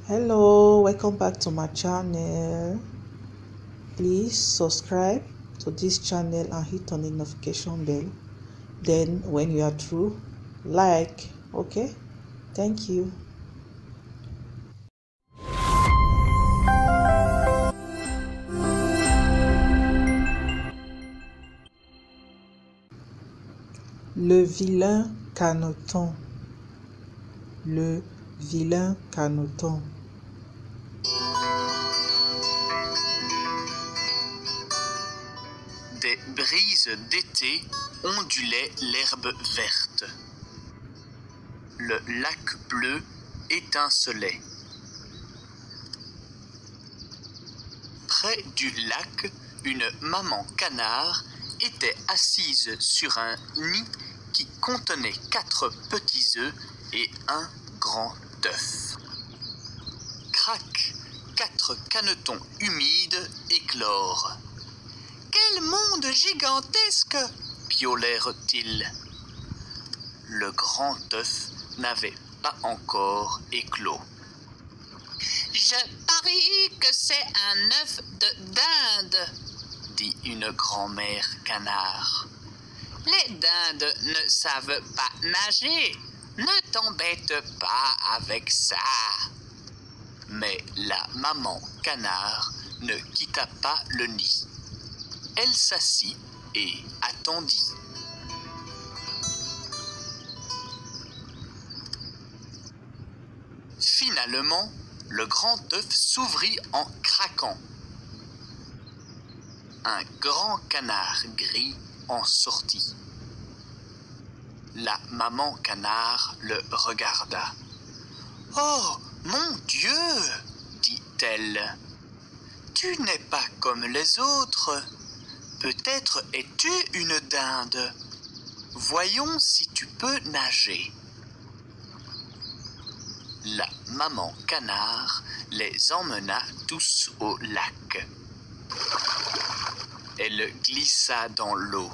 Hello, welcome back to my channel. Please subscribe to this channel and hit on the notification bell. Then when you are through, like. Okay, thank you. Le vilain caneton. Le vilain caneton. Des brises d'été ondulaient l'herbe verte. Le lac bleu étincelait. Près du lac, une maman canard était assise sur un nid qui contenait 4 petits œufs et un grand œuf. Crac, 4 canetons humides éclorent. « Quel monde gigantesque !» piaulèrent-ils. Le grand œuf n'avait pas encore éclos. « Je parie que c'est un œuf de dinde, » dit une grand-mère canard. « Les dindes ne savent pas nager, ne t'embête pas avec ça. » Mais la maman canard ne quitta pas le nid. Elle s'assit et attendit. Finalement, le grand œuf s'ouvrit en craquant. Un grand canard gris en sortit. La maman canard le regarda. « Oh, mon Dieu !» dit-elle. « Tu n'es pas comme les autres. Peut-être es-tu une dinde. Voyons si tu peux nager. » La maman canard les emmena tous au lac. Elle glissa dans l'eau.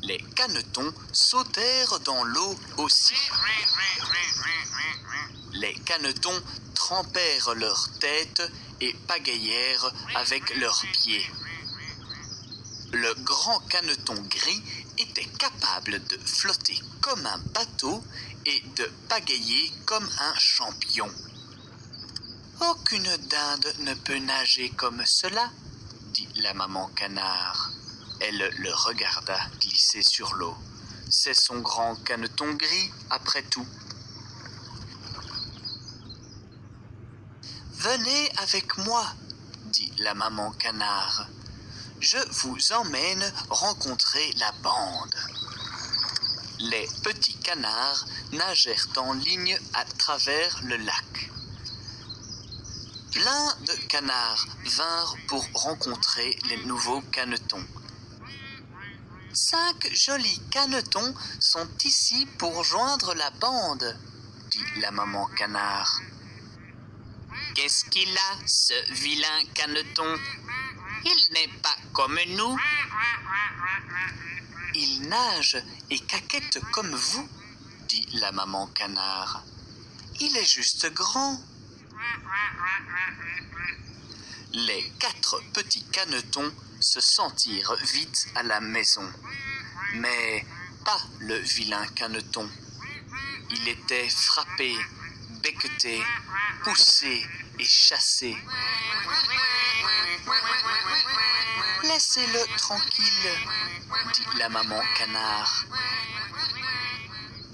Les canetons sautèrent dans l'eau aussi. Les canetons trempèrent leurs têtes et pagayèrent avec leurs pieds. Le grand caneton gris était capable de flotter comme un bateau et de pagayer comme un champion. « Aucune dinde ne peut nager comme cela, » dit la maman canard. Elle le regarda glisser sur l'eau. C'est son grand caneton gris, après tout. « Venez avec moi, » dit la maman canard. Je vous emmène rencontrer la bande. Les petits canards nagèrent en ligne à travers le lac. Plein de canards vinrent pour rencontrer les nouveaux canetons. « 5 jolis canetons sont ici pour joindre la bande, » dit la maman canard. « Qu'est-ce qu'il a, ce vilain caneton ? Il n'est pas comme nous. » « Il nage et caquette comme vous, » dit la maman canard. « Il est juste grand. » Les 4 petits canetons se sentirent vite à la maison. Mais pas le vilain caneton. Il était frappé, becqueté, poussé et chassé. « Laissez-le tranquille, » dit la maman canard.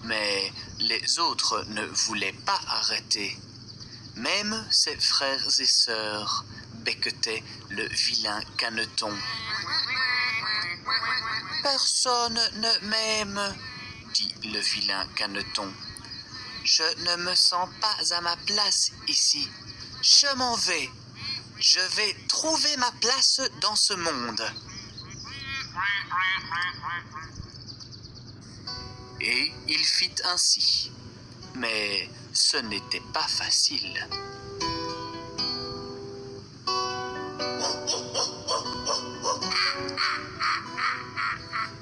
Mais les autres ne voulaient pas arrêter. Même ses frères et sœurs becquetaient le vilain caneton. « Personne ne m'aime, » dit le vilain caneton. « Je ne me sens pas à ma place ici. Je m'en vais. Je vais trouver ma place dans ce monde. » Et il fit ainsi. Mais ce n'était pas facile.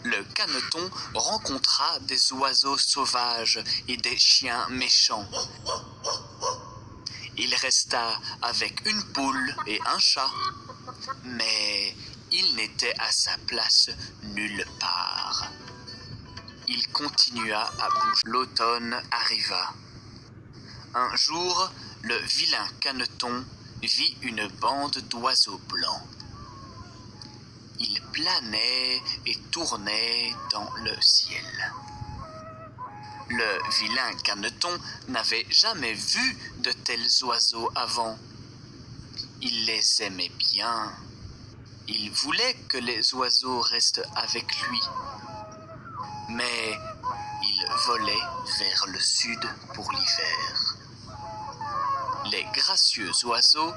Le caneton rencontra des oiseaux sauvages et des chiens méchants. Il resta avec une poule et un chat, mais il n'était à sa place nulle part. Il continua à bouger. L'automne arriva. Un jour, le vilain Caneton vit une bande d'oiseaux blancs. Ils planaient et tournaient dans le ciel. Le vilain Caneton n'avait jamais vu de tels oiseaux avant. Il les aimait bien. Il voulait que les oiseaux restent avec lui. Mais il volait vers le sud pour l'hiver. Les gracieux oiseaux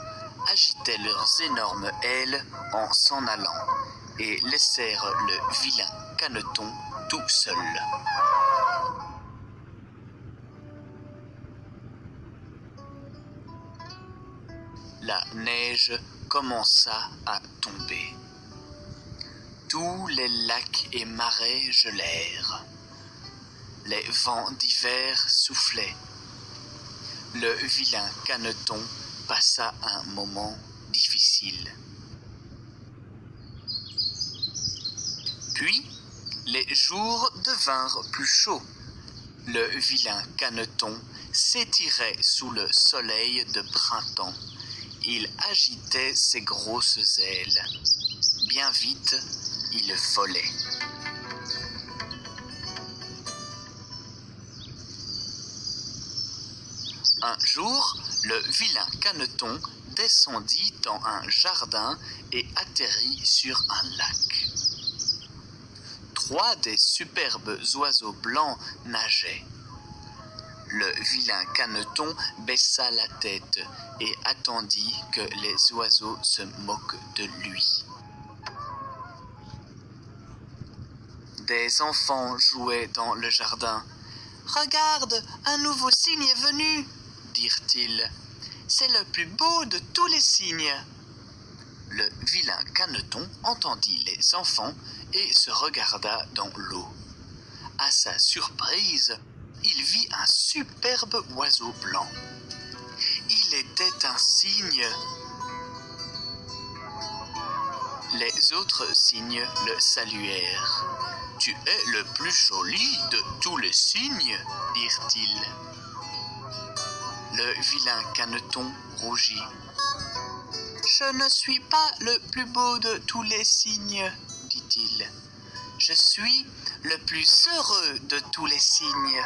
agitaient leurs énormes ailes en s'en allant et laissèrent le vilain Caneton tout seul. La neige commença à tomber. Tous les lacs et marais gelèrent. Les vents d'hiver soufflaient. Le vilain Caneton passa un moment difficile. Puis, les jours devinrent plus chauds. Le vilain Caneton s'étirait sous le soleil de printemps. Il agitait ses grosses ailes. Bien vite, il volait. Un jour, le vilain Caneton descendit dans un jardin et atterrit sur un lac. 3 des superbes oiseaux blancs nageaient. Le vilain Caneton baissa la tête et attendit que les oiseaux se moquent de lui. Des enfants jouaient dans le jardin. « Regarde, un nouveau cygne est venu !» dirent-ils. « C'est le plus beau de tous les cygnes !» Le vilain Caneton entendit les enfants et se regarda dans l'eau. À sa surprise, il vit un superbe oiseau blanc. Il était un cygne. Les autres cygnes le saluèrent. « Tu es le plus joli de tous les cygnes, dirent-ils. Le vilain Caneton rougit. « Je ne suis pas le plus beau de tous les cygnes, dit-il. Je suis le plus heureux de tous les cygnes. »